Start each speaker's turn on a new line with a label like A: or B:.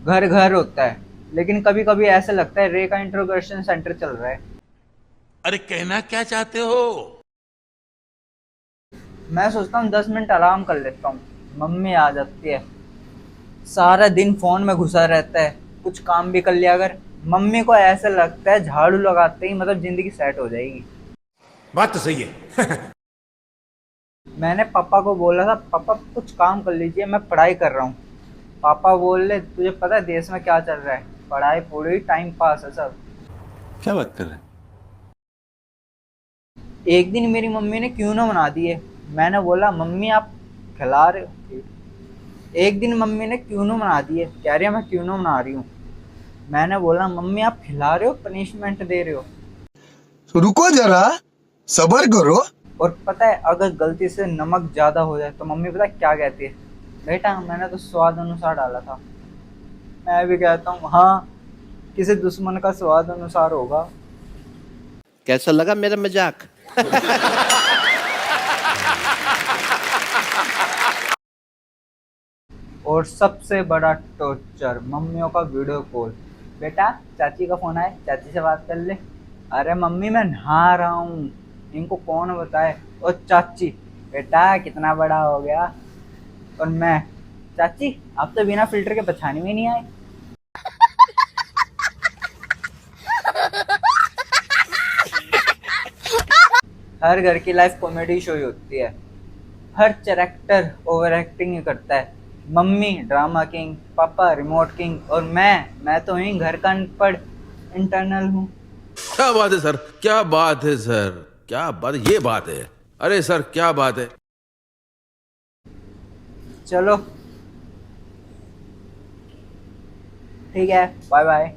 A: घर घर होता है, लेकिन कभी कभी ऐसा लगता है रे का इंट्रोगेशन सेंटर चल रहा है।
B: अरे कहना क्या चाहते हो?
A: मैं सोचता हूँ 10 मिनट आराम कर लेता हूँ, मम्मी आ जाती है। सारा दिन फोन में घुसा रहता है, कुछ काम भी कर लिया अगर, मम्मी को ऐसा लगता है झाड़ू लगाते ही मतलब जिंदगी सेट हो जाएगी।
B: बात तो सही है।
A: मैंने पापा को बोला था, पापा कुछ काम कर लीजिए, मैं पढ़ाई कर रहा हूँ। पापा बोल रहे तुझे पता है देश में क्या चल रहा है, पढ़ाई पूरी टाइम पास है सब।
B: क्या बात कर रहे हैं?
A: एक दिन मेरी मम्मी ने क्यों ना बना दिए। मैंने बोला मम्मी आप खिला रहे हो। एक दिन मम्मी ने क्यों ना बना दिए, कह रही है मैं क्यों ना बना रही हूँ। मैंने बोला मम्मी आप खिला रहे हो पनिशमेंट दे रहे हो।
C: रुको जरा, सबर करो।
A: और पता है अगर गलती से नमक ज्यादा हो जाए तो मम्मी पता है क्या कहती है, बेटा मैंने तो स्वाद अनुसार डाला था। मैं भी कहता हूँ हाँ, किसी दुश्मन का स्वाद अनुसार होगा।
D: कैसा लगा मेरा मजाक?
A: और सबसे बड़ा टॉर्चर मम्मियों का वीडियो कॉल। बेटा चाची का फोन आए, चाची से बात कर ले। अरे मम्मी मैं नहा रहा हूँ, इनको कौन बताए। और चाची, बेटा कितना बड़ा हो गया। और मैं, चाची आप तो बिना फिल्टर के पहचान में नहीं आए। हर घर की लाइफ कॉमेडी शो ही होती है, हर कैरेक्टर ओवर एक्टिंग ही करता है। मम्मी ड्रामा किंग, पापा रिमोट किंग, और मैं तो ही घर का अनपढ़ इंटरनल हूँ।
B: क्या बात है सर, क्या बात है सर, क्या बात है, ये बात है। अरे सर क्या बात है।
A: चलो ठीक है, बाय बाय।